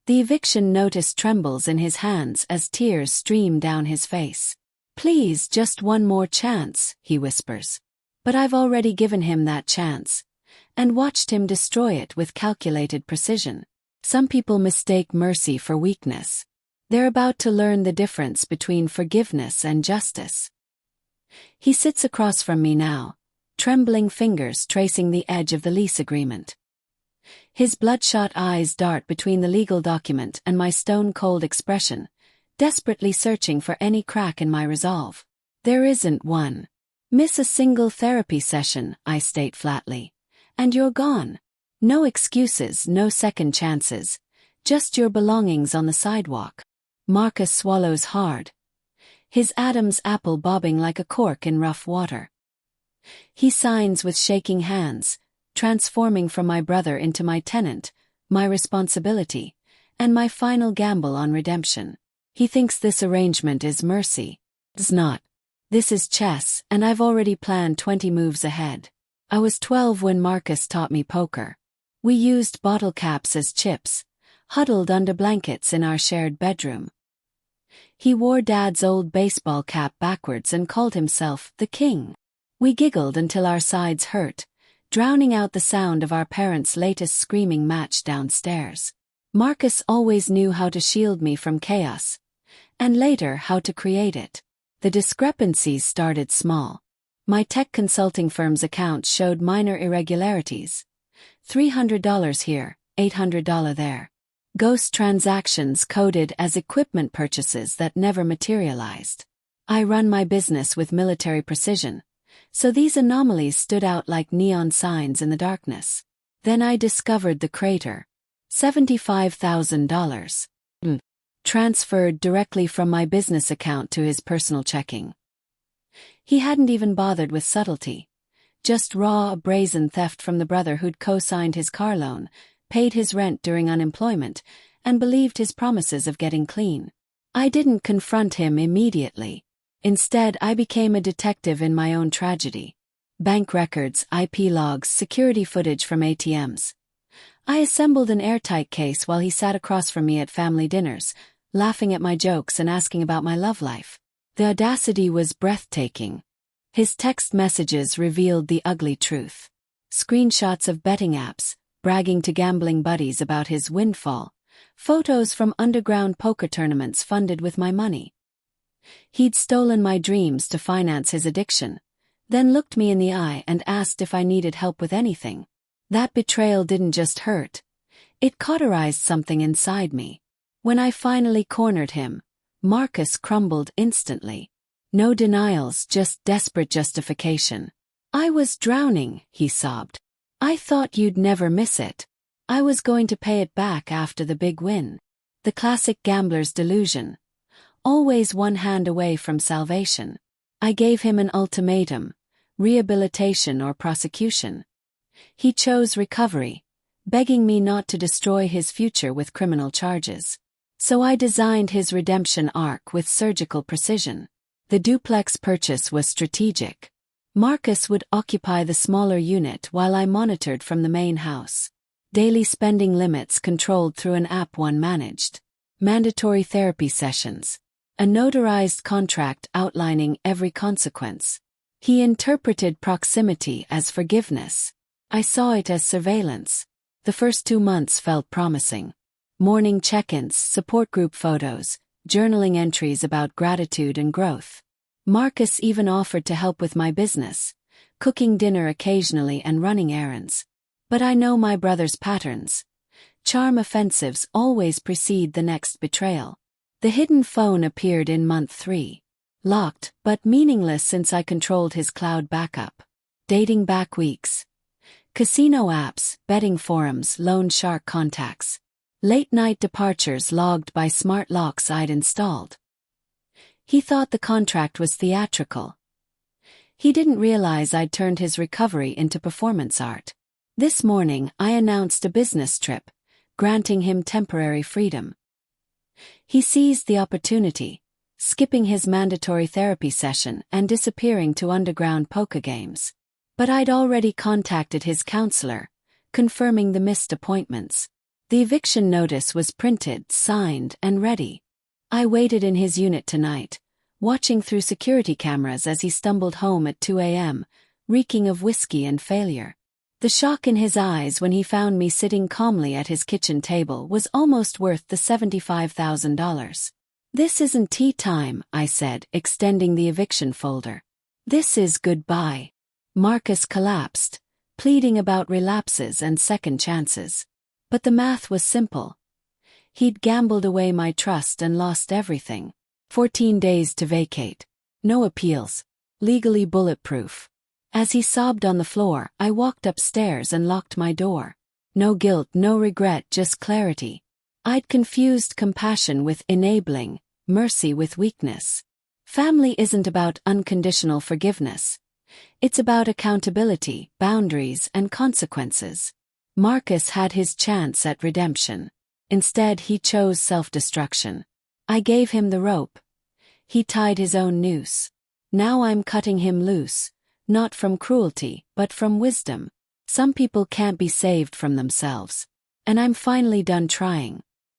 The eviction notice trembles in his hands as tears stream down his face. "Please, just one more chance," he whispers. But I've already given him that chance, and watched him destroy it with calculated precision. Some people mistake mercy for weakness. They're about to learn the difference between forgiveness and justice. He sits across from me now, trembling fingers tracing the edge of the lease agreement. His bloodshot eyes dart between the legal document and my stone-cold expression, desperately searching for any crack in my resolve. There isn't one. Miss a single therapy session, I state flatly, and you're gone. No excuses, no second chances, just your belongings on the sidewalk. Marcus swallows hard, his Adam's apple bobbing like a cork in rough water. He signs with shaking hands, transforming from my brother into my tenant, my responsibility, and my final gamble on redemption. He thinks this arrangement is mercy. It's not. This is chess, and I've already planned 20 moves ahead. I was 12 when Marcus taught me poker. We used bottle caps as chips, huddled under blankets in our shared bedroom. He wore Dad's old baseball cap backwards and called himself the King. We giggled until our sides hurt, drowning out the sound of our parents' latest screaming match downstairs. Marcus always knew how to shield me from chaos, and later how to create it. The discrepancies started small. My tech consulting firm's account showed minor irregularities. $300 here, $800 there. Ghost transactions coded as equipment purchases that never materialized. I run my business with military precision, so these anomalies stood out like neon signs in the darkness. Then I discovered the crater. $75,000. Transferred directly from my business account to his personal checking. He hadn't even bothered with subtlety. Just raw, brazen theft from the brother who'd co-signed his car loan, paid his rent during unemployment, and believed his promises of getting clean. I didn't confront him immediately. Instead, I became a detective in my own tragedy. Bank records, IP logs, security footage from ATMs. I assembled an airtight case while he sat across from me at family dinners, laughing at my jokes and asking about my love life. The audacity was breathtaking. His text messages revealed the ugly truth. Screenshots of betting apps, bragging to gambling buddies about his windfall, photos from underground poker tournaments funded with my money. He'd stolen my dreams to finance his addiction, then looked me in the eye and asked if I needed help with anything. That betrayal didn't just hurt. It cauterized something inside me. When I finally cornered him, Marcus crumbled instantly. No denials, just desperate justification. "I was drowning," he sobbed. "I thought you'd never miss it. I was going to pay it back after the big win." The classic gambler's delusion. Always one hand away from salvation. I gave him an ultimatum: rehabilitation or prosecution. He chose recovery, begging me not to destroy his future with criminal charges. So I designed his redemption arc with surgical precision. The duplex purchase was strategic. Marcus would occupy the smaller unit while I monitored from the main house. Daily spending limits controlled through an app one managed. Mandatory therapy sessions. A notarized contract outlining every consequence. He interpreted proximity as forgiveness. I saw it as surveillance. The first 2 months felt promising. Morning check-ins, support group photos, journaling entries about gratitude and growth. Marcus even offered to help with my business, cooking dinner occasionally and running errands. But I know my brother's patterns. Charm offensives always precede the next betrayal. The hidden phone appeared in month 3. Locked, but meaningless since I controlled his cloud backup. Dating back weeks. Casino apps, betting forums, loan shark contacts. Late-night departures logged by smart locks I'd installed. He thought the contract was theatrical. He didn't realize I'd turned his recovery into performance art. This morning, I announced a business trip, granting him temporary freedom. He seized the opportunity, skipping his mandatory therapy session and disappearing to underground poker games. But I'd already contacted his counselor, confirming the missed appointments. The eviction notice was printed, signed, and ready. I waited in his unit tonight, watching through security cameras as he stumbled home at 2 a.m., reeking of whiskey and failure. The shock in his eyes when he found me sitting calmly at his kitchen table was almost worth the $75,000. "This isn't tea time," I said, extending the eviction folder. "This is goodbye." Marcus collapsed, pleading about relapses and second chances. But the math was simple. He'd gambled away my trust and lost everything. 14 days to vacate. No appeals. Legally bulletproof. As he sobbed on the floor, I walked upstairs and locked my door. No guilt, no regret, just clarity. I'd confused compassion with enabling, mercy with weakness. Family isn't about unconditional forgiveness. It's about accountability, boundaries, and consequences. Marcus had his chance at redemption. Instead, he chose self-destruction. I gave him the rope. He tied his own noose. Now I'm cutting him loose, not from cruelty, but from wisdom. Some people can't be saved from themselves. And I'm finally done trying.